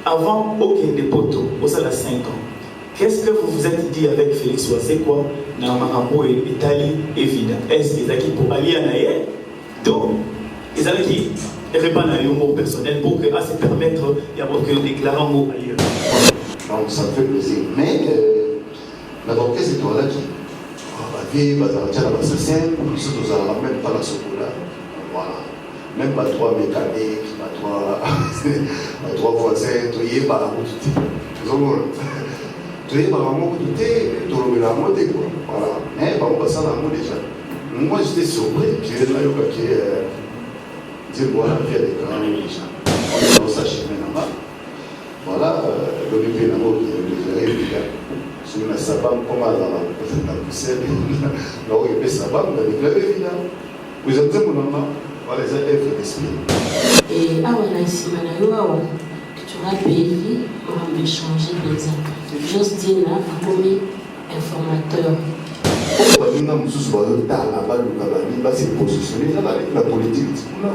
avant aucun des poteaux, au sein de 5 ans, qu'est-ce que vous vous êtes dit avec Félix C'est quoi Namarambo et Italie évident. Est-ce qu'ils ont pour allier à Naye? Donc, ils ont qui répondre à l'humour personnel pour que, à se permettre de déclarer un mot ailleurs. Donc ça me fait plaisir. Mais l'avocat c'est toi là qui va dire à l'assassin, surtout même pas la secours. Voilà. Même pas trois mécaniques, pas trois voisins, tu y es par la route. Tu es par la route, tu es la montée quoi. Voilà. Mais par contre, ça la montée déjà. Moi j'étais surpris, je vais là qui dire voilà, il y a des grands déjà. On est dans sa chemin là-bas. Voilà, le bébé là-bas qui est le gars. Si on a sa femme, comment elle va la pousser, là où il met sa femme, il est évident. Vous êtes mon maman. Voilà les œuvres d'esprit. Et avant ici, Manayo, tu vas payer, on va changer d'exemple. Juste dire là, comme informateur. Là, c'est positionné. Là, la politique, là,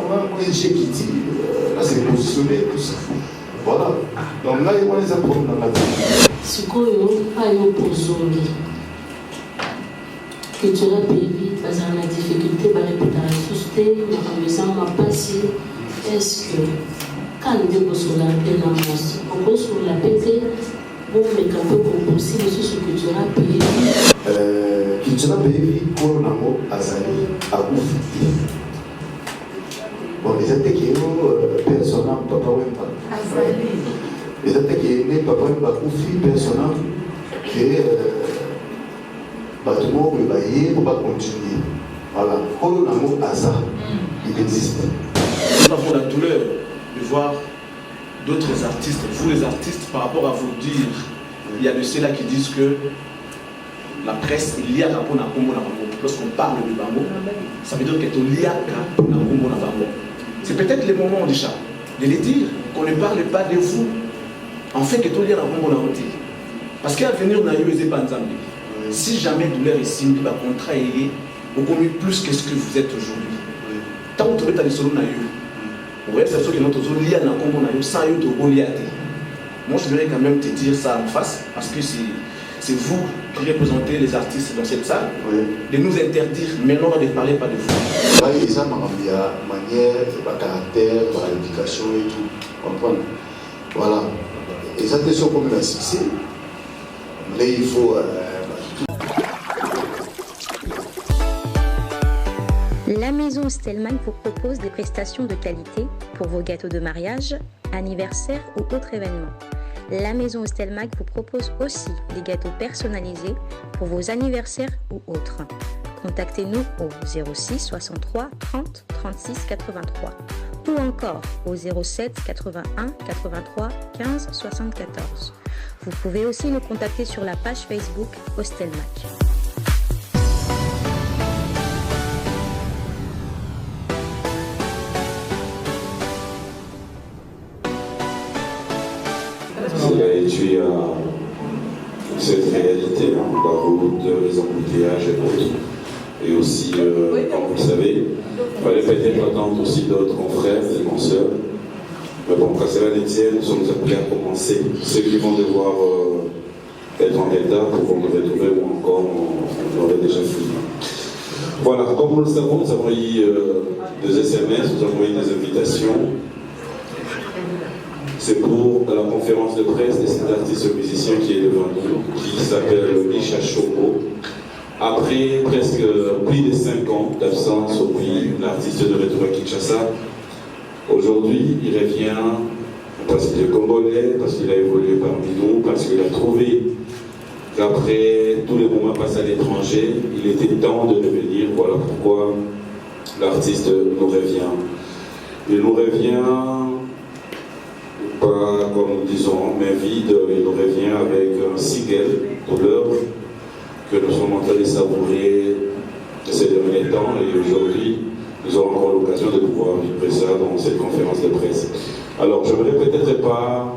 c'est positionné, tout ça. Voilà. Donc là, on les apprend dans la vie. Ce qu'on a opposé, que tu vas payer, parce que la difficulté, par rapport à la société, on va passer. Est-ce que, quand on est sur la peine, on est sur la peine, bon, mais quand on peut aussi, ce que tu vas payer. Culture pays pour l'amour azali à Oufiti. Bon, les attaqués personnels, papa ou pas. Les attaqués papa ou pas Oufi personnel que bâtiment ou bailler pour pas continuer. Voilà, pour l'amour azali, il existe. Nous avons la douleur de voir d'autres artistes, vous les artistes, par rapport à vous dire, il y a de ceux-là qui disent que la presse est liée à Rapon à Kombo Nabango. Lorsqu'on parle du Bango, ça veut dire qu'elle est liée à Kombo Nabango. C'est peut-être le moment déjà de les dire qu'on ne parle pas de vous. En fait, qu'elle est liée à Kombo Nabango. Parce qu'à venir dans les Banzambi, si jamais douleur est simple, le contrat est beaucoup plus que ce que vous êtes aujourd'hui. Tant que vous êtes allé sur le Naïu, vous voyez, c'est sûr que notre lié à Kombo Nabango sans eu de lié. Moi, je voudrais quand même te dire ça en face parce que c'est vous qui représentez les artistes dans cette salle, de nous interdire maintenant de ne parler pas de vous. Là, il y a ma manière, ma caractère, ma éducation et tout. Comprendre. Voilà. Et ça, c'est comme un succès. Mais il faut. La maison Stelman vous propose des prestations de qualité pour vos gâteaux de mariage, anniversaire ou autres événements. La maison Stelmag vous propose aussi des gâteaux personnalisés pour vos anniversaires ou autres. Contactez-nous au 06 63 30 36 83 ou encore au 07 81 83 15 74. Vous pouvez aussi nous contacter sur la page Facebook Hostelmac. Il a étudié cette réalité, la route, les embouteillages et autres. Et aussi, comme vous le savez, il fallait peut-être attendre aussi d'autres confrères et consoeurs. Mais bon, quand cela ne tient, nous sommes appelés à commencer. Ceux qui vont devoir être en état pour nous retrouver ou encore on aurait déjà fini. Voilà, comme nous le savons, nous avons eu des SMS, nous avons eu des invitations. C'est pour la conférence de presse de cet artiste musicien qui est devant nous, qui s'appelle Misha Choco. Après presque plus de 5 ans d'absence au pays, l'artiste de retour à Kinshasa, aujourd'hui il revient parce qu'il est congolais, parce qu'il a évolué parmi nous, parce qu'il a trouvé qu'après tous les moments passés à l'étranger, il était temps de revenir. Voilà pourquoi l'artiste nous revient. Il nous revient pas comme nous disons, mais vide, il nous revient avec un single pour l'heure que nous sommes en train de savourer ces derniers temps et aujourd'hui nous aurons encore l'occasion de pouvoir vivre ça dans cette conférence de presse. Alors je ne voudrais peut-être pas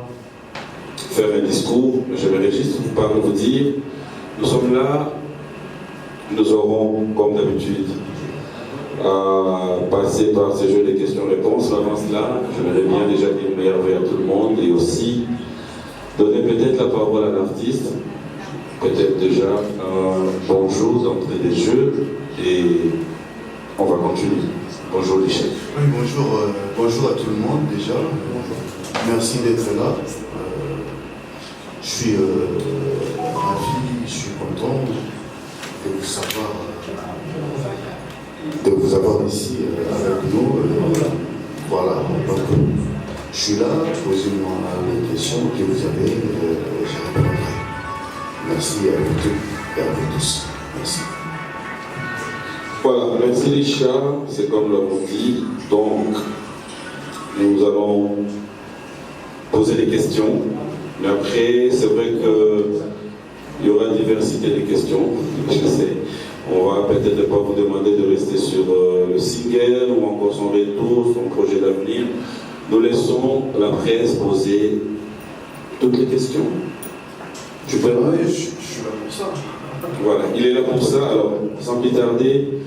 faire un discours, mais j'aimerais juste vous dire, nous sommes là, nous aurons comme d'habitude à passer par ce jeu de questions-réponses. Avant cela, j'aimerais bien déjà dire une meilleure veille à tout le monde et aussi donner peut-être la parole à l'artiste, peut-être déjà un bonjour d'entrée des jeux et on va continuer. Bonjour Michel. Oui, bonjour à tout le monde déjà. Merci d'être là. Je suis ravi, je suis content de vous avoir ici avec nous. Voilà, donc je suis là, posez-moi les questions que vous avez, je répondrai. Merci à vous toutes et à vous tous. Merci. Voilà, merci Richard, c'est comme l'avons dit. Donc, nous allons poser des questions. Mais après, c'est vrai qu'il y aura diversité de questions, je sais. On va peut-être pas vous demander de rester sur le single ou encore son retour, son projet d'avenir. Nous laissons la presse poser toutes les questions. Tu peux? Oui, je suis là pour ça. Voilà, il est là pour ça. Alors, sans plus tarder,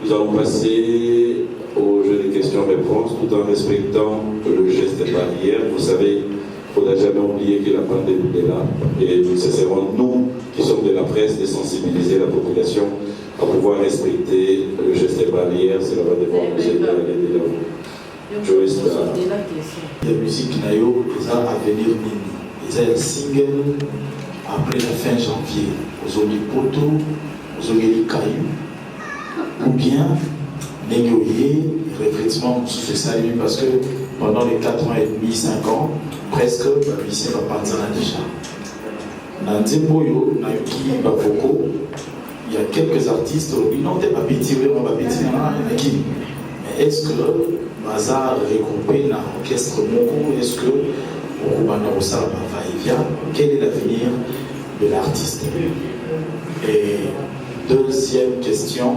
nous allons passer au jeu des questions-réponses tout en respectant le geste barrière. Vous savez, il ne faudra jamais oublier que la pandémie est là et nous essaierons, nous qui sommes de la presse, de sensibiliser la population à pouvoir respecter le geste barrière. Cela va devoir nous aider à aller de l'avant. Je reste là. La musique Nayo, ils ont à venir mini. Ils ont un single après la fin janvier. Aux Oli Poto, aux Oli Caillou, ou bien négocier, réfléchissement sur ça parce que pendant les 4 ans et demi, 5 ans, presque, la musicien va partir déjà. Dans Nzemboyo, Nayoki, Bapoko, il y a quelques artistes, ils n'ont pas petit, vraiment pas petit, mais est-ce que Baza regroupé dans l'orchestre Moko, est-ce que Okubanda Osala va-et-vient, quel est l'avenir de l'artiste? Et deuxième question,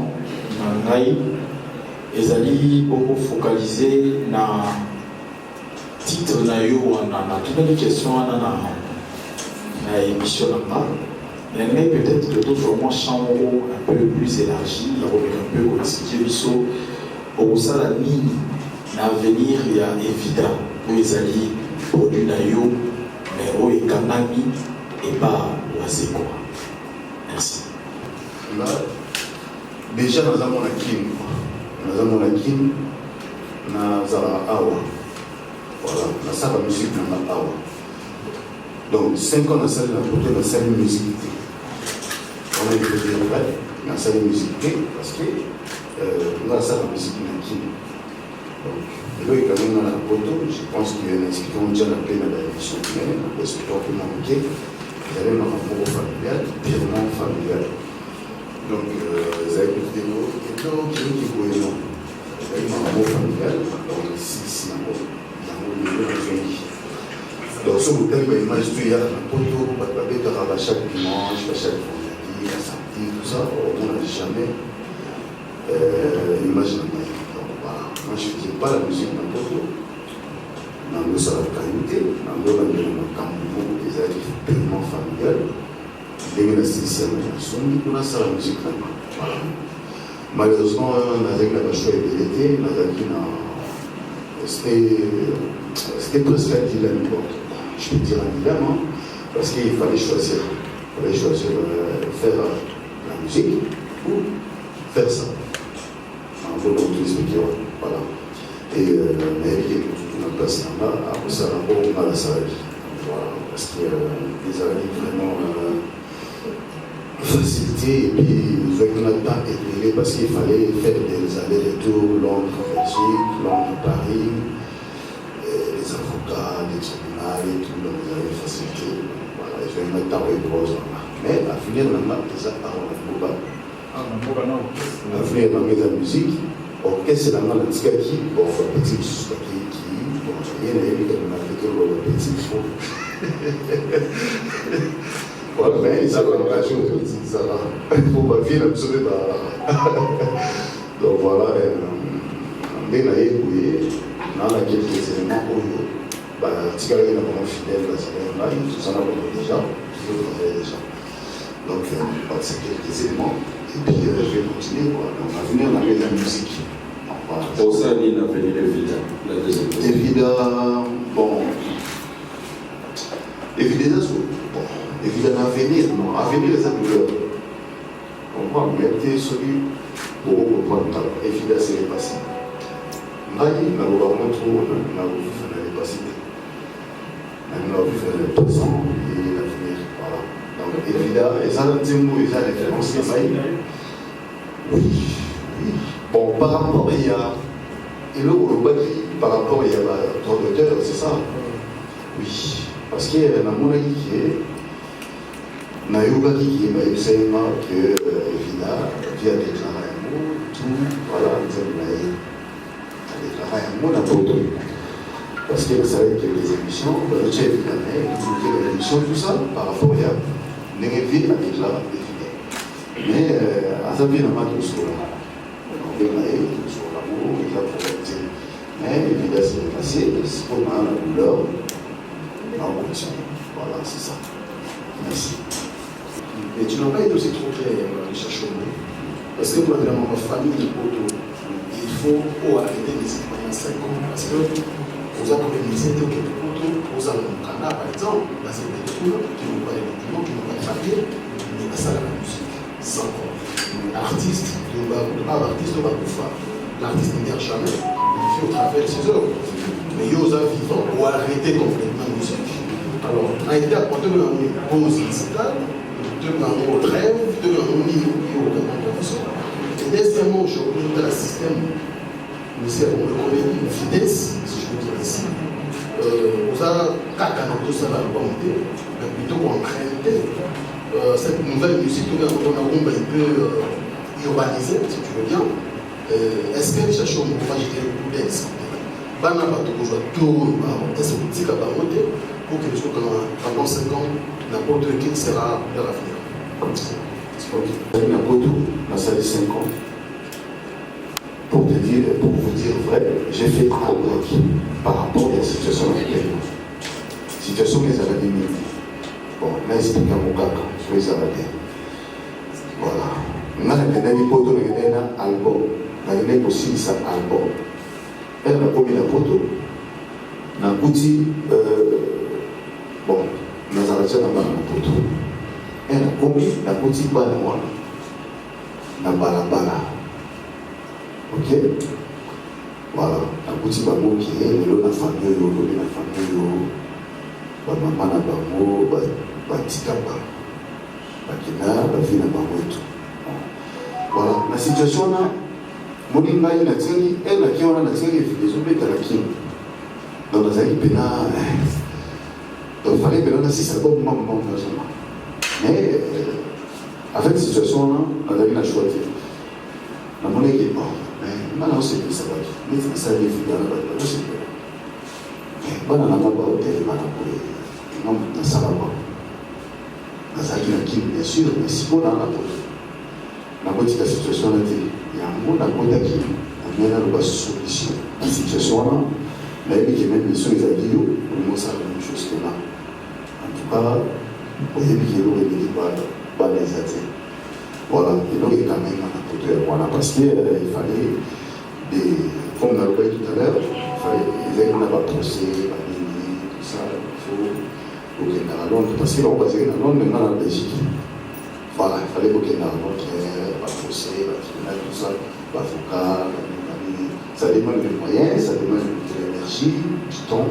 Nangaï, ezali beaucoup focalisé dans titre Nayo, na toutes les questions na émission là-bas. Mais peut-être que d'autres mois chambre un peu plus élargi, un peu expliquer biso au la ligne l'avenir il y a évident où ezali produit Nayo, mais où est Kanami et pas Oazeko. Merci. Là, déjà nous avons la Kim. Nous avons la Kim, nous avons Awa. Voilà, nous avons la musique dans Awa. Donc, 5 ans, nous avons la salle de musique. On a dit que nous avons la salle de musique parce que nous avons la musique dans Kim. Donc, là, quand même, dans la photo, je pense qu'il y a un expliquant déjà la peine à la émission, mais l'expliquant peut manquer. Vous allez dans un rapport familial, purement familial. Donc, vous avez écouté nous, et donc, qui est cohérent. Vous avez un rapport familial, donc, si, donc, ce que vous avez l'image du hier, la photo, à chaque dimanche, à chaque vendredi, à samedi, tout ça, on n'a jamais l'image de la. Donc, voilà. Moi, je ne dis pas la musique de la photo. Dans le salon de qualité, dans le salon de Cambo, des alliés purement familiales. Malheureusement, avec la choix de l'été, c'était presque un dilemme. Je peux dire un dilemme, hein, parce qu'il fallait choisir. Il fallait choisir faire la musique ou faire ça. En gros, donc, tout expliquer, voilà. Et mais il y a une place là-bas, après ça, on a la salle. Voilà, parce que les alliés vraiment. Facilité et puis on n'a pas éclairé parce qu'il fallait faire des allers-retours Londres, Belgique, Londres, Paris, les avocats, les tribunaux et tout, donc vous avez facilité. Voilà, je vais mettre en rose. Mais à finir, on a déjà parlé à finir dans la musique, orchestre, c'est la main de Tskaki, bon, petit Tskaki qui, bon, rien n'a eu comme un petit faux. Voilà, mais ça va pas jouer, ça va. Il faut pas finir absolument. Donc voilà, on est là, on a quelques éléments pour nous. Si quelqu'un est vraiment fidèle, tout ça, on a déjà. Donc, c'est quelques éléments. Et puis je vais continuer quoi. Donc l'avenir dans la musique. Voilà. Pour ça, il y a l'avenir Evida, la deuxième question. Evida, bon. Evida, bon. Evida l'avenir, non. Avenir, c'est la douleur. On voit, mais il y a celui pour comprendre. Evida, c'est le passé. Moi, je vais vous montrer, je vais vous faire le passé. Je vais vous faire le présent et l'avenir. Voilà. Donc, Evida, et ça, c'est une référence. Oui, oui. Bon, par rapport, il y a. Et là, par rapport, il y a droit d'auteur, c'est ça? Oui. Parce qu'il y a un amour qui est. Nayoba qui est, mais il sait que Evida vient déclarer un mot, tout, voilà, il a déclaré un mot n'importe. Parce qu'il savait qu'il y a des émissions, il y a des émissions, tout ça, par rapport à Nérévi a déclaré Evida. Mais à ça, il y a un match sur l'amour, il a provoqué. Mais Evida s'est passé, c'est pour la douleur, on continue. Voilà, c'est ça. Merci. Mais tu n'as pas été aussi trop clair, Richard Chombo. Parce que moi, dans ma famille, il faut arrêter les études pendant 5 ans. Parce que vous avez organisé des photos, vous avez un canard, par exemple, dans ces photos, qui n'ont pas les documents, qui n'ont pas de papier, mais ça, la musique, 5 ans. L'artiste, l'artiste va vous faire. L'artiste ne meurt jamais, il fait au travers de ses œuvres. Mais il y a vivant pour arrêter complètement la musique. Alors, on a été apporté dans une pause musicale. De mon rêve, de mon niveau, et deuxièmement, aujourd'hui, dans le système, nous avons une finesse, si je peux dire ici. Vous avez 4 ans de ça, mais plutôt emprunter cette nouvelle musique, on a un peu urbanisée, si tu veux bien. Est-ce que les chercheurs vont pas jeter le coup d'ex? Est-ce que vous dites pour que pendant 5 ans, n'importe qui sera leur avenir? Dans ça 5 ans. Pour vous dire vrai, j'ai fait un break par rapport à la situation actuelle. Situation des Arabes. Bon, là, c'est un cas sur les Arabes. Voilà. Maintenant, il y a un album. Il y a aussi un album. Elle a commis la photo. Dans le petit, bon, nous avons la photo. Elle a commis la petite balle moi. La balabala. Ok? Voilà. La petite balle qui est la famille, la maman na bango, batikaba. Bakina, la vie na bango et tout. Voilà. La situation là, Moninga il a tiré, elle a qui on a tiré, les hommes étaient là qui. Dans la zaï pena. Donc il fallait que l'on assiste à bon moment. Mais avec cette situation-là, on a eu la choisi. La monnaie qui est bon. Mais maintenant, c'est plus ça. Mais ça a été fait dans la base. Mais bon, on n'a pas au téléphone. Non, ça va pas. Ça a été bien sûr, mais si on a la petite situation, il y a un monde à côté qui a une solution. La situation-là, mais il y a même des choses qui ont dit, on ça la même chose que là. En tout cas, vous voyez qu'il y a pas les athées. Voilà, et donc il y a quand même un côté, voilà, parce qu'il fallait, comme on a dit tout à l'heure, il fallait qu'on a pas procès, tout ça, il faut qu'il y ait un Londres, parce qu'on va dire Londres maintenant en Belgique. Voilà, il fallait qu'il y ait un Londres, pas procès, tout ça, l'avocat, ça demande des moyens, ça demande de l'énergie, du temps.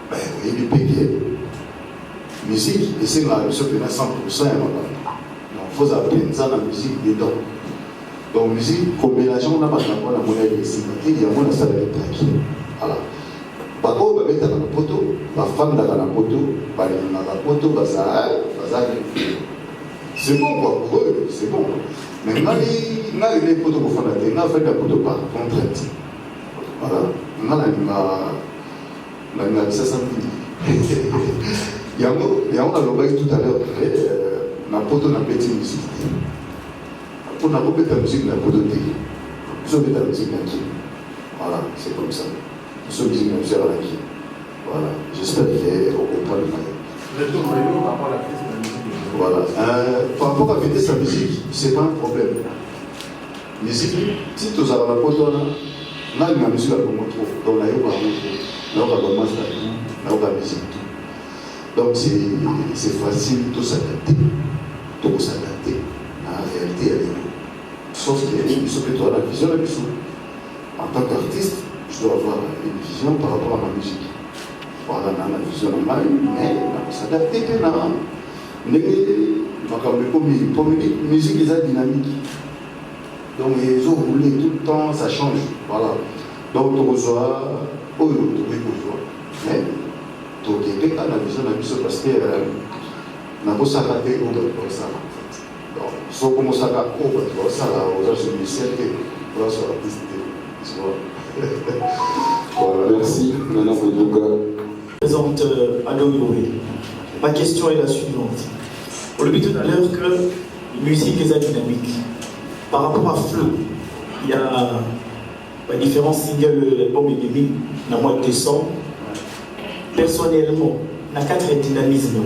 Ben, vous voyez, du péquet. Musique, et c'est la musique qui est à 100%. Donc, il faut apprendre ça dans la musique dedans. Donc, musique, combinaison, on n'a pas de monnaie ici. Il y a un salle de plaque. Voilà. Par contre, on va mettre dans la photo, la femme dans la photo, c'est bon quoi, pour eux, c'est bon. Mais on a les photos pour faire la télé, on a fait la photo par contrainte. Voilà. On a ça sans il y a un tout à l'heure, la photo n'a pas été musique. On n'a pas fait la musique, la photo de nous avons fait la musique qui. Voilà, c'est comme ça. Nous sommes musique qui. Voilà, j'espère qu'on comprend le maillot. Le tour maillot par rapport à la crise de la musique. Voilà. Par rapport à vitesse de la musique, c'est pas un problème. Musique, si tu as la pote, là, la musique a beaucoup trop. Donc là, il y a la musique. Donc c'est facile de s'adapter. De s'adapter à la réalité. Sauf qu'il y a une vision que toi, la vision, en tant qu'artiste, je dois avoir une vision par rapport à ma musique. Voilà, dans la vision normale, mais s'adapter maintenant. Mais pour la musique, ils sont dynamiques. Donc, ils ont roulé tout le temps, ça change. Voilà. Donc, tu reçois, mais tu regardes dans la vision parce que n'a pas s'arrêter au bas ça. Donc, si on commence à faire au bas ça, on va se laisser, on va se rapister. Voilà, merci. Maintenant, Présente Ado Yoé. Ma question est la suivante. On l'a dit tout à l'heure que la musique est dynamique. Par rapport à Flow, il y a différents singles, l'album est mis dans le mois de décembre. Personnellement, il y a 4 dynamismes.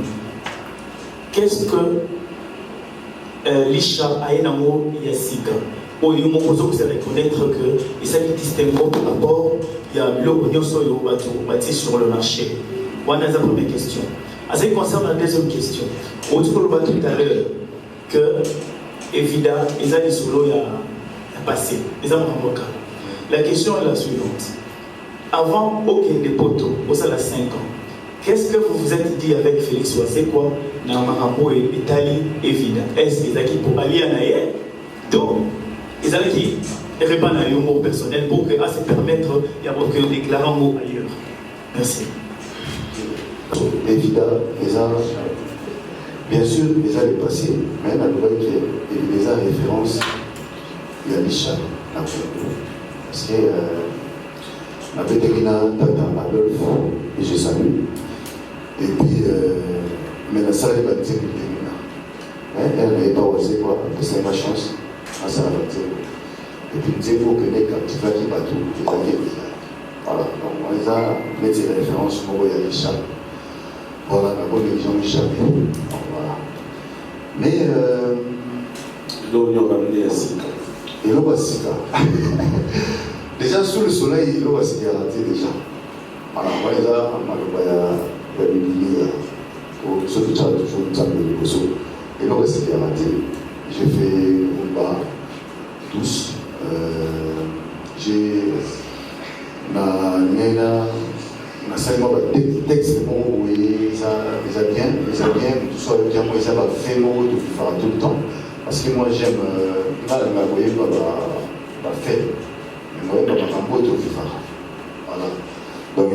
Qu'est-ce que l'Isha a un amour et Sika? Au lieu où vous allez reconnaître que il s'agit de distinguer par rapport il y a l'opinion sur le marché. Voilà la première question. En ce qui concerne la deuxième question, on dit tout à l'heure que Evida, ils ont des solos il y a passé, ils ont un cas. La question est la suivante. Avant aucun des poteaux, au sein de 5 ans, qu'est-ce que vous vous êtes dit avec Félix Ouassé quoi dans Marambo et Italie Evida? Est-ce qu'ils ont pour aller à Naye? Donc, ils ont qui répondre à l'humour personnel pour que, à se permettre de déclarer un mot ailleurs. Merci. Evida, bien sûr, les a le passé, mais la nouvelle qui est les a référence, il y a l'Isha. Parce que la vétérinaire Tata Adolphe, et je salue. Et puis, mais la salle est baptisée pour le elle n'avait pas osé quoi, c'est ma chance, à ça et puis, Dieu vous connaît quand tu vas qui va tout, voilà, donc on les a mis des références pour il y a l'Isha. Voilà, la bonne religion jamais. Voilà. Mais donc, on va amener à Sika. Et l'eau va Sika. Déjà, sous le soleil, l'eau va Sika raté déjà. Voilà, voilà, il y a une ligne pour ceux qui ont toujours une table de poisson. Et l'eau va Sika raté. J'ai fait un bar tous. J'ai. Na salement texte bon oui ça bien tout ça bien moi ça va faire moi tout faire tout le temps parce que moi j'aime là la voyez pas faire mais moi pas un beau tout faire voilà donc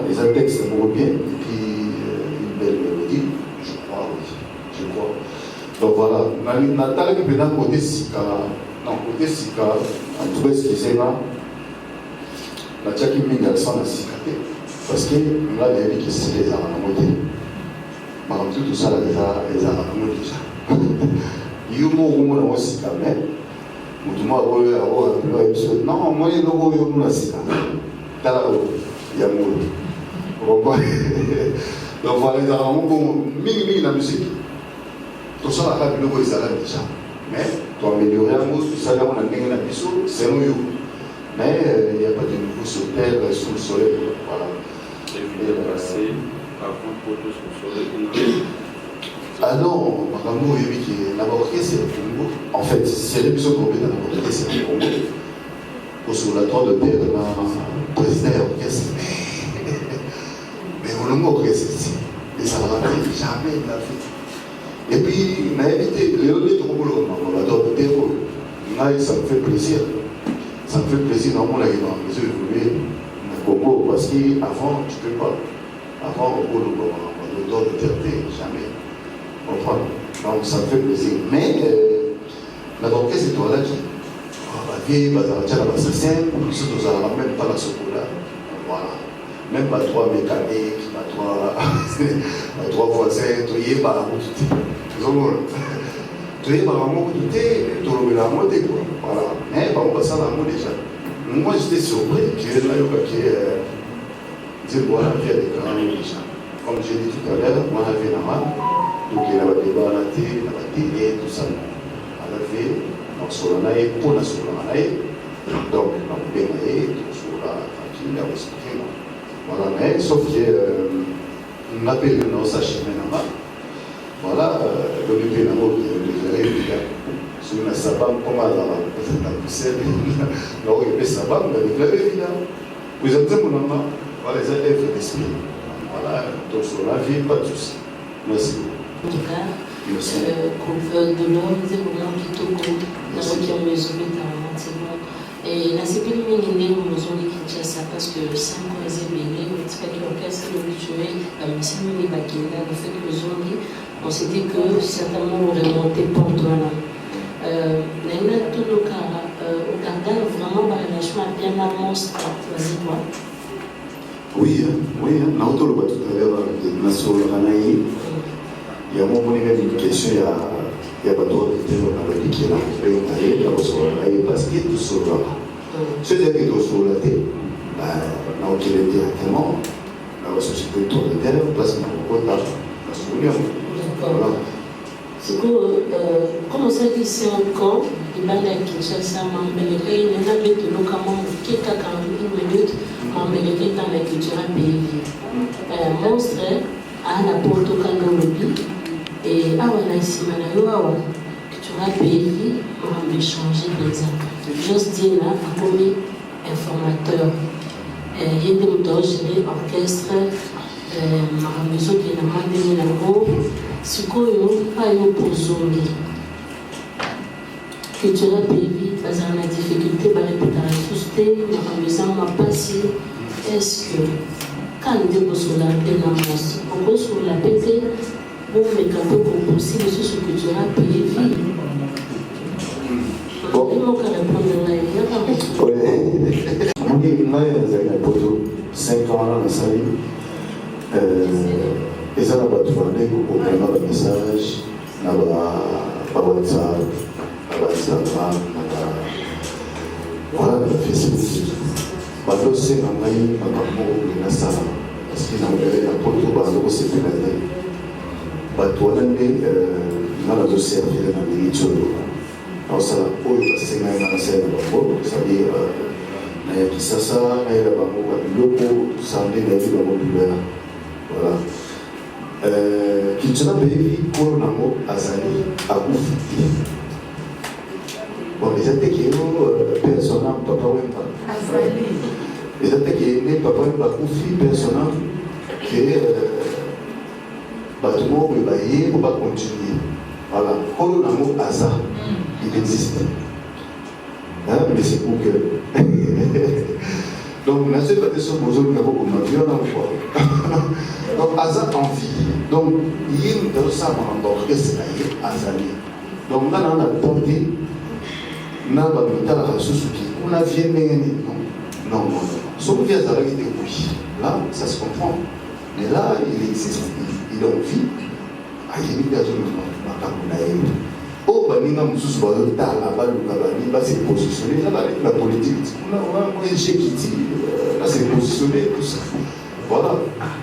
ils ont texte bon bien et puis une belle mélodie je crois donc voilà na tala que pendant côté Sika en tout cas ce qui c'est là la tchaki minga sans la Sika parce que là, il y a c'est les armes à monter. Par exemple, tout ça, les armes à monter déjà. Il y a un mot aussi quand même. Non, moi, il y a un mot aussi quand même. Il y a un mot. Donc voilà, les armes à monter, la musique. Tout ça, la radio, ils arrêtent déjà. Mais, pour améliorer un mot, tout ça, on a gagné la mission, c'est nous. Mais il n'y a pas de nouveau sur terre, sous le soleil. Voilà. Ah non, Makambo et Wiki, d'abord, c'est le Congo. En fait, c'est l'épisode qu'on met dans la c'est le Congo. Pour sur la toile de terre, le président orchestre. Mais on le mot orchestre, et ça va jamais de la vie. Et puis, il m'a invité, le Tromolo, la toile de terre, ça me fait plaisir. Ça me fait plaisir, normalement, là, il va mesure évoluer. Congo, parce qu'avant, tu ne peux pas. Avant, au Congo, le don de terre, jamais. Comprendre. Donc, ça me fait plaisir. Mais, d'abord, qu'est-ce que tu as là qui va vivre, va faire la scène, surtout, ça va même pas la secours-là. Voilà. Même pas 3 mécaniques, pas 3 voisins, tu y es par la route. Tu es par la route, tu es la route, voilà. Mais, par contre, ça, la route déjà. Moi, j'étais surpris que là, il y a des grands déjà. Comme j'ai dit tout à l'heure, moi, j'avais la main, donc il y a des débat à la télé, ça. À la vie, on se l'a pour la soirée. Donc, on a bien aidé, on l'a tranquille, on s'est fait. Voilà, mais sauf que on a payé dans sa chemin là-bas. Voilà, le pays là-bas, il est évident. Si on a sa banque, comment elle a la poussière, non, il y a sa banque, mais il est évident. Vous êtes un bon moment, voilà, les élèves d'esprit. Voilà, donc sur la vie, pas de soucis. Merci. Merci. De l'homme, c'est vraiment plutôt cool. Dans le qui ont mesuré dans c'est bon. Et la CPI Mingine, nous avons dit Kinshasa parce que 5 ans, c'est béni, on dit que l'orchestre est habitué, la mission est bakina, le fait que nous avons dit, on s'est dit que certainement on aurait monté Pantouana. Maintenant, tout le cas, au Canada, vraiment, la relation a bien un monstre. Vas-y, quoi. Oui, on a entendu tout à l'heure de Nassau Ranaï. Il y a un moment donné, une question, il y a pas d'autre qui est là, parce qu'il est tout sur là. C'est-à-dire qu'il est tout sur la tête. On a directement la société de terre, parce qu'on a un contact. D'accord. C'est que, comme on sait que c'est un camp, il va aller à Kinshasa, m'embellerait, il y en a de localement, qui est à 41 minutes, m'embellerait dans la culture à pays. Monstre, à la porte au Kangolobi, et à Wanaïsima, la culture à pays, on va échanger d'exemple. Juste dire là, comme informateur, il y a des moteurs gérés, orchestre, ma maison qui est dans ma déménagement. Ce qu'on a pas eu pour zoner. Culture pays, parce qu'on a difficulté, par exemple, à ajuster, ma maison m'a passé. Est-ce que, quand on est sur la pénance, on est sur la pété, on met un peu comme possible sur ce culture pays. Bon, il manque à répondre là, il y a pas beaucoup. Oui, il y a 5 ans dans la salle. Et ça, on va trouver un message, on va WhatsApp, on va Instagram, voilà, on va Facebook. Maintenant, c'est un mail, on va pour la salle, parce qu'il y a un porte au bas, c'est plus la tête. Maintenant, on a servi dans la militaire. Alors, ça, on va se faire dans la scène, c'est-à-dire, il y a qui ça, il y a le loco, ça en est la vie dans mon douleur. Voilà. Culture pays pour l'amo azali à Oufiti. Bon, les attaques qui sont personnels, papa ou pas. Les attaques qui sont papa ou pas Oufi personnel, qui est bâtiment où il va y aller, on va continuer. Voilà. Pour l'amo azali, il existe. Hein? Mais c'est pour que. Donc, on a fait des choses pour nous avons comme avion encore. Donc, Azat en vie. Donc, il y a une personne en orchestre qui est Azali. Donc, on a tenté, on a mis la ressource qui on a vu, non. Sauf que Azali était oui. Là, ça se comprend. Mais là, il existe, il a envie. Il y a une personne qui a une oh, Baninga Moussous Balota, la balle ou Kabani, là c'est positionné, là la politique, on a un échec qui dit, là c'est positionné, tout ça. Voilà.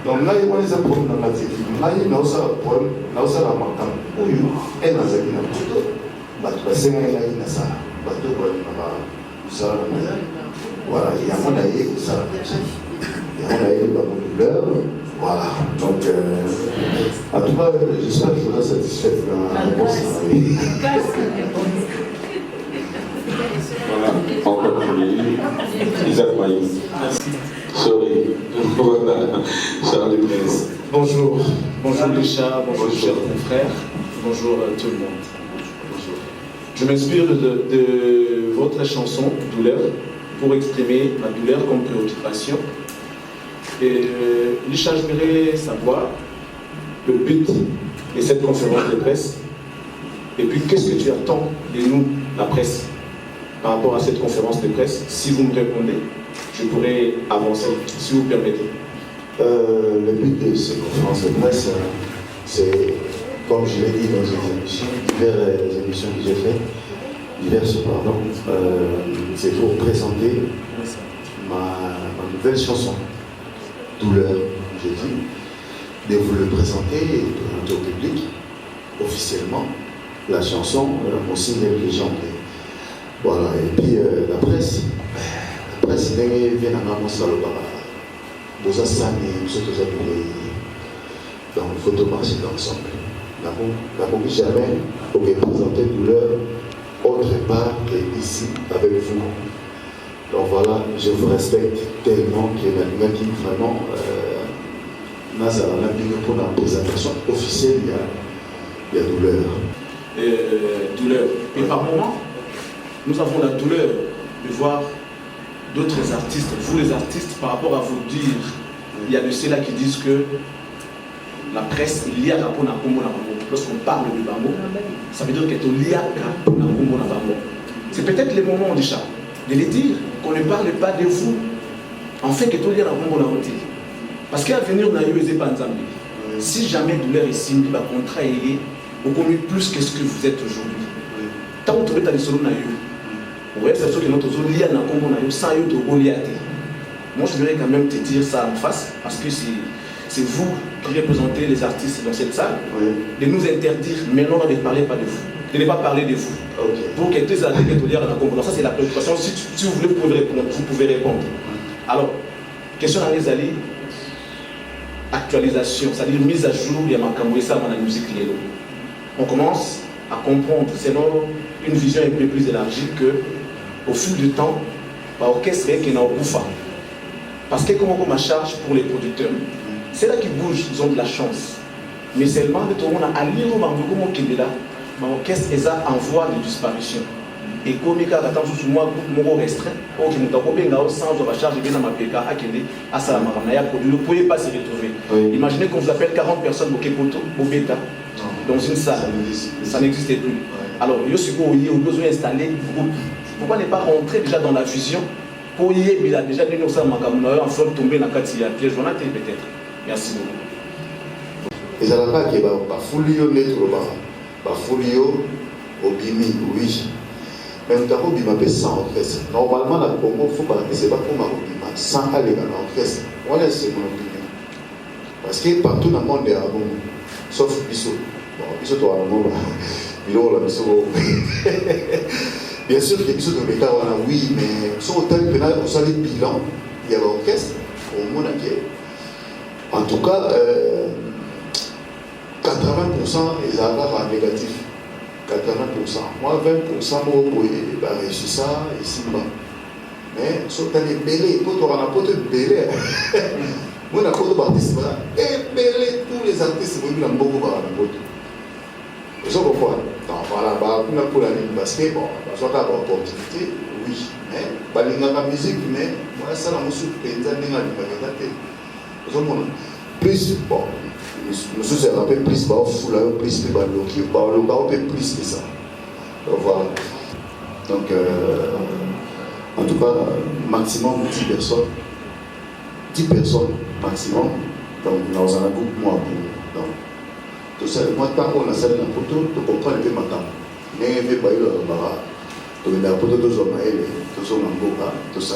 Donc là, il y a des problèmes dans la vie. Là, il y a un problème, là, il y a un matin. Oui, elle a un problème. Bah, tu vas se faire une ça. Bah, tu vas voilà, il y a un monde à y ça. Il y a un monde à y dans douleur. Voilà, donc en tout cas, j'espère que vous êtes satisfait de la réponse. Voilà, on continue. Isaac Maïs. Sorry. Voilà, Charles Dupresse. Bonjour Richard, bonjour chers confrères, bonjour tout le monde. Bonjour. Je m'inspire de votre chanson Douleur pour exprimer ma douleur comme préoccupation. Et Richard, j'aimerais savoir le but de cette conférence de presse et puis qu'est-ce que tu attends de nous, la presse, par rapport à cette conférence de presse. Si vous me répondez, je pourrais avancer, si vous permettez. Le but de cette conférence de presse, c'est, comme je l'ai dit dans les émissions, diverses émissions que j'ai faites, c'est pour présenter ma nouvelle chanson. Douleur, j'ai dit, de vous le présenter au public officiellement la chanson, mon single légendaire. Voilà, et puis la presse, vient à annoncer le bar. Vous avez donc il faut tout marcher ensemble. N'a jamais représenté douleur autre part que ici avec vous. Donc voilà, je vous respecte tellement que la qui vraiment pour la présentation officielle, il y a douleur. Douleur. Et par moment, nous avons la douleur de voir d'autres artistes, vous les artistes, par rapport à vous dire, il y a de ceux-là qui disent que la presse, il y a rapport à Kombo. Lorsqu'on parle de Bango, ça veut dire qu'il y a rapport à Kombo. C'est peut-être le moment déjà de les dire qu'on ne parle pas de vous, en fait que tout y a Kombo. Parce qu'à venir, on a eu les Banzambi. Si jamais douleur est simbi, le contrat est beaucoup plus que ce que vous êtes aujourd'hui. Tant que vous êtes à l'issolo, ouais, c'est sûr que notre zone liée à Kombo, sans eu de Goliath. Moi, je voudrais quand même te dire ça en face, parce que c'est vous qui représentez les artistes dans cette salle, de nous interdire maintenant de ne parler pas de vous, de ne pas parler de vous. Okay. Pour que tous les artistes soient à la Kombo. Ça, c'est la préoccupation. Si vous voulez, vous pouvez répondre. Alors, question à les alliés. Actualisation, c'est-à-dire mise à jour, il y a dans la musique. On commence à comprendre, selon une vision un peu plus élargie, qu'au fil du temps, l'orchestre est qui est en bouffa. Parce que comme on charge pour les producteurs, c'est là qui bougent, ils ont de la chance. Mais seulement tout le monde a allié au Bango qui est là, l'orchestre est en voie de disparition. Et comme il y a un mois restreint, sans charge de bien à Salamara, vous ne pouvez pas se retrouver. Oui. Imaginez qu'on vous appelle 40 personnes au Kepoto, au Beta, dans une salle. Ça n'existe plus. Oui. Alors, il y a besoin d'installer. Pourquoi ne pas rentrer déjà dans la vision pour y aller déjà en train de tomber dans le piège peut-être. Merci beaucoup. Et ça n'a pas été Bafoulio Bafoulio Obimi, oui. Mais nous avons dit sans orchestre. Normalement, la Congo, ce n'est pas pour ma sans aller dans l'orchestre. Voilà, c'est mon opinion. Parce que partout dans le monde, il y a un bon, sauf Bissot. Bon, Bissot, tu as un bon, bien sûr que Bissot, tu as un oui, mais sur le tel pénal, au salut bilan, il y a l'orchestre, au monde entier. En tout cas, 80% ils avaient un négatif. 80%. Moi, 20%, j'ai réussi ça ici. Mais, si tu as des bélés, tu as un pote de bélé. Moi, je suis artiste. Et bélé, tous les artistes, ils ont beaucoup de et ça, pourquoi? Voilà, pour la ligne, parce que, bon, je vais avoir l'opportunité, oui. Mais, la musique, mais, moi, ça, la musique, plus, bon. Nous sommes un peu plus bas, plus que ça. Voilà. Donc, en tout cas, maximum 10 personnes. 10 personnes maximum. Donc, nous avons un groupe, moi, donc, tout ça, moi, tant qu'on a salué la photo, tu comprends un peu ma temps. Mais, il n'y a pas eu le barrage. Tu as photo de Zoma, tout ça, tout ça,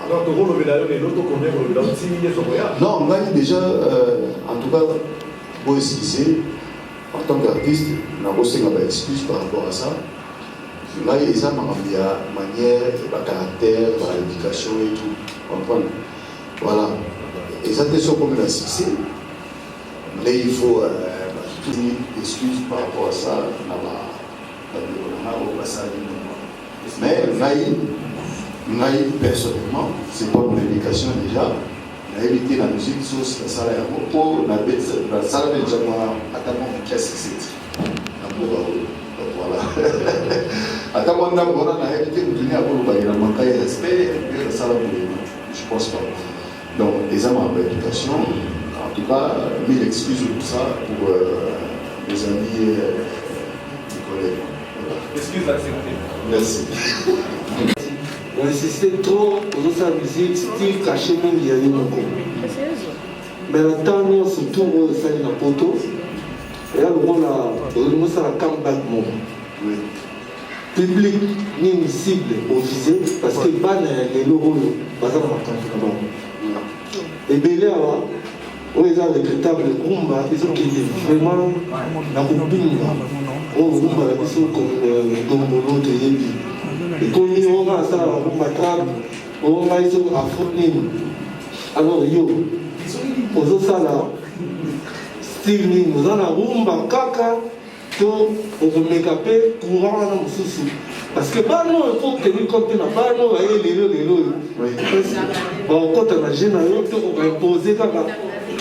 alors, tu vois le médaillon et l'autre qu'on est dans 6 milliers de non, moi, déjà, en tout cas, pour excuser, en tant qu'artiste, on a aussi une excuse par rapport à ça. Là, il y a ma manière, ma caractère, ma éducation et tout. Comprendre. Voilà. Et ça, c'est sûr comme un succès. Mais il faut une excuse par rapport à ça. Mais, personnellement, c'est pas mon éducation déjà. On a évité la musique sur la salle à pour la salle de Jamma, attends, qu'est-ce que c'est? Voilà. Attends, on a évité de donner à vous le manquer de respect et la salle je pense pas. Donc, les hommes en éducation, en tout cas, mille excuses pour ça, pour mes amis et mes collègues. Excuse l'accepter. Merci. On insistait trop aux autres musiques, style caché même il y a eu beaucoup. Mais le temps nous surtout au sein de la poteau, et là on a la comeback moment. Public ni cible au visé parce que ban les logos basés dans la campagne. Et bien là, on est dans le véritable combat, ils ont qui est vraiment la copine. rumba la biso dombolo toyebi ekomi onga asala na rumba trap onga iso afro nini alors yo ozosala style nini oza na rumba kaka to okomeka mpe courant wana mosusu parce que bano efo teni compte na bano baye lelo baokota na je na yo to okaimpose kaka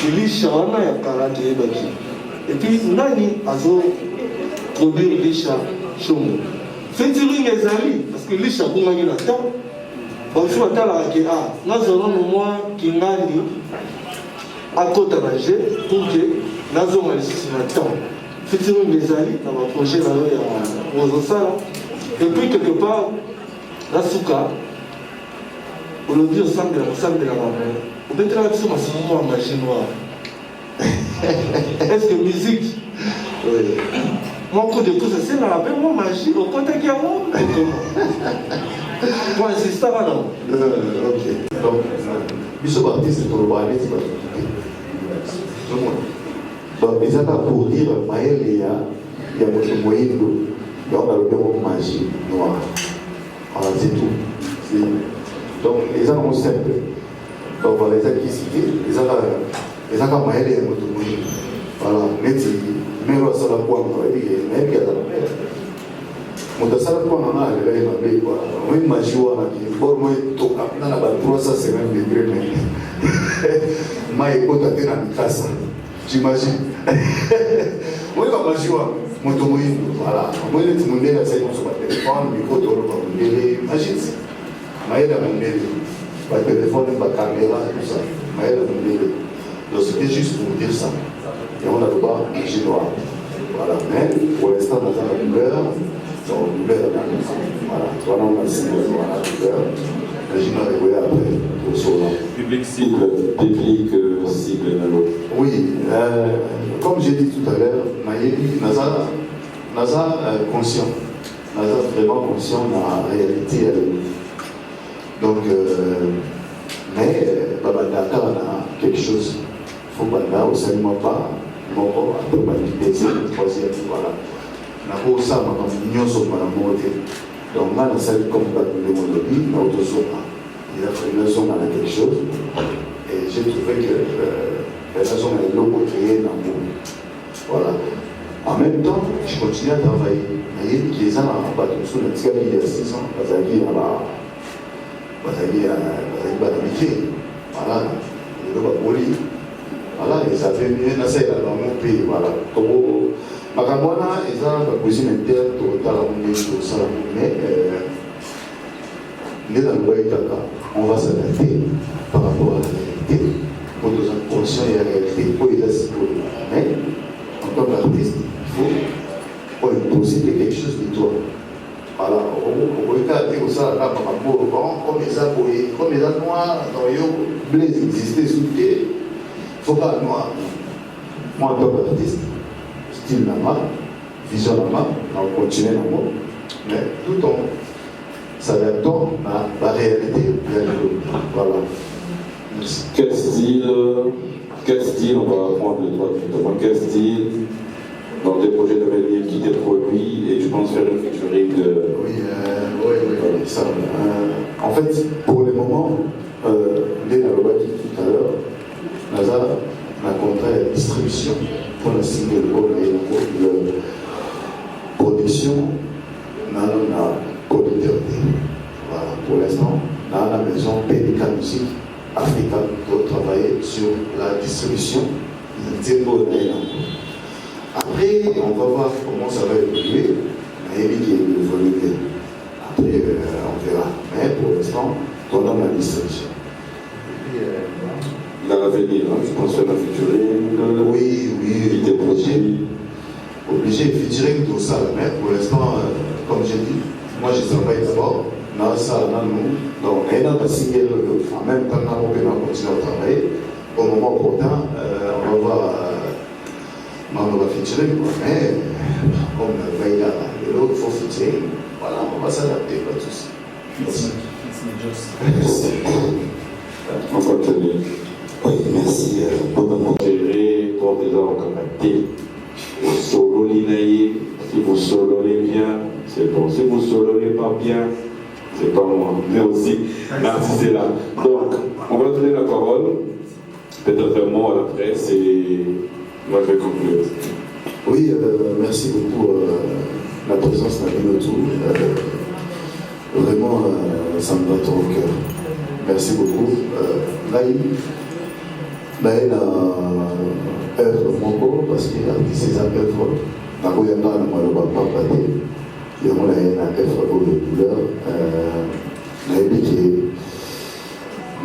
elisha wana ya kala toyebaki epuis nani azoproduire lisha shongo featuring ezali parce que lisha abongaki na temps bamosusu batalaka ke nazolono mwa kingandi akota na je pour ke nazonga lisusu na temps featuring ezali na baprojet na yo ya ozosala epuis quelque part nasuka olobi osambelaka obetelaka biso masumu mwa magie noire est-ce que musique moko de tout ça na pe mwa magie okotaki yango mo insistaka na ok donc biso baartiste tolobaka neti donc ezaka pour dire mayele ya moto moyindo yango nalobi yango magie noire voilà c'est tout donc eza nango simple donc voilà ezaki cité ezaka mayele ya moto moyindo voilà neti mero asala kwanga nayebi azala mero moto asala kwanga na alela ye mabe moi magie wana bor moi tokapina na ba 350 degré me mai ekota te na mikasa j'imagine moi ba magie wana moto moyindo voilà moi neti mondele asali moso batelefone micro toloba mondele imagine mayele ya mondele batelefone bacaméra tout ça mayele ya mondele donc c'était juste pour dire ça et on a le bas magie noire voilà mais pour l'instant on a la douleur donc douleur voilà voilà on a signé la douleur magie noire est volée après pour cela public cible oui comme j'ai dit tout à l'heure nayebi naza conscient naza vraiment conscient de la réalité donc mais babandaka na quelque chose faut banda osalima pas moko après deuxième troisième voilà nakosala makambo nyonso mpona moko te donc nga nasali comme bato nde molobi na otozonga il a fallu nazonga na quelque chose et j'ai trouvé que nazonga eloko créé na monde voilà en même temps je continue à travailler nayebi ki eza na bato mosusu natikaki il y a 6 ans bazalaki bana mike voilà lelo baboli voilà ezape mie nasalela bango mpe voilà tobo makambo wana eza bacuisine interne totala ndenge tosala mais nde nalobaki kaka on va s'adapter par rapport à la réalité po toza conscient ya réalité po eza sikoyo mais en tant qu'artiste il faut imposer quelque chose de toi voilà okoyika te kosala kaka makambo comme eza boye comme eza noir donc yo blaise existe sous te faut pas noir moi en tant qu'artiste style na ma vision na ma on continue na moi mais tout en s'adaptant à la réalité voilà. Merci. Quel style on va prendre le droit de quel style dans des projets de venir qui te produit et je pense faire une featuring de... Oui, ça. En fait, pour le moment, dès la loi qui tout à l'heure, NASA a contrat la distribution pour la single et la production dans la producteur. Voilà, pour l'instant, dans la maison PDK Musique Africa pour travailler sur la distribution de Après, on va voir comment ça va évoluer. Maybe qui évolue. Après, on verra. Mais pour l'instant, on a la distribution. Dans l'avenir, je pense faire la featuring. Oui, il est obligé de featuring tout ça. Mais pour l'instant, comme j'ai dit, moi je travaille d'abord. Dans ça, dans nous. Donc, on a signé en même temps, on va continuer à travailler. Au moment opportun, on va voir. On va featuring, mais comme Vaïda, l'autre, il faut featuring. Voilà, on va s'adapter, pas de soucis. Merci. On continue. Oui, merci. Pour des gens contactés. Solo Linaï, Si vous sololez bien, c'est bon. Si vous sololez pas bien, c'est pas moi. Mais aussi, l'artiste est là. Donc, on va donner la parole. Peut-être un mot à la presse et moi je vais conclure. Oui, merci beaucoup la présence d'Aminotou. Vraiment, ça me va trop au cœur. Merci beaucoup. Naï na œuvre moko parce qu'il a dit ses œuvres. Nagoyanga na maloba papa te. Yango naï na œuvre au douleur. Naï que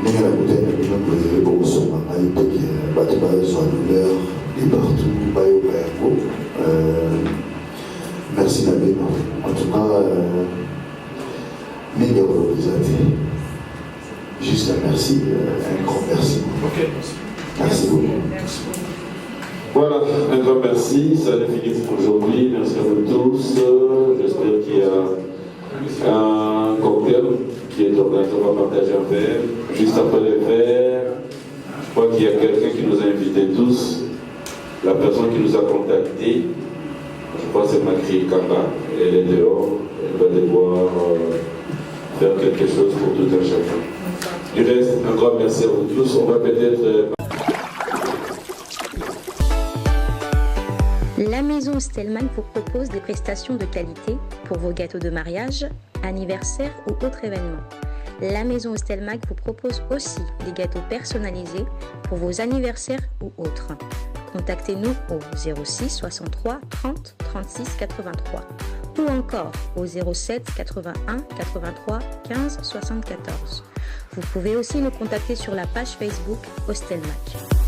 ndenge na kutana na bino koyele bokosoma ngai mpe bato bazwa douleur et partout bayoka yango. Merci na bino. En tout cas, mingi kolobisa te. Juste un merci, un grand merci. Ok. Merci beaucoup. Voilà, un grand merci. Ça définit pour aujourd'hui. Merci à vous tous. J'espère qu'il y a un cocktail qui est organisé. On va partager un verre. Juste après le verre, je crois qu'il y a quelqu'un qui nous a invités tous. La personne qui nous a contactés, je crois que c'est Macri Kamba. Elle est dehors. Elle va devoir faire quelque chose pour tout un chacun. Du reste, un grand merci à vous tous. On va peut-être... La maison Stelman vous propose des prestations de qualité pour vos gâteaux de mariage, anniversaire ou autres événements. La maison Stelman vous propose aussi des gâteaux personnalisés pour vos anniversaires ou autres. Contactez-nous au 06 63 30 36 83 ou encore au 07 81 83 15 74. Vous pouvez aussi nous contacter sur la page Facebook Hostelmac.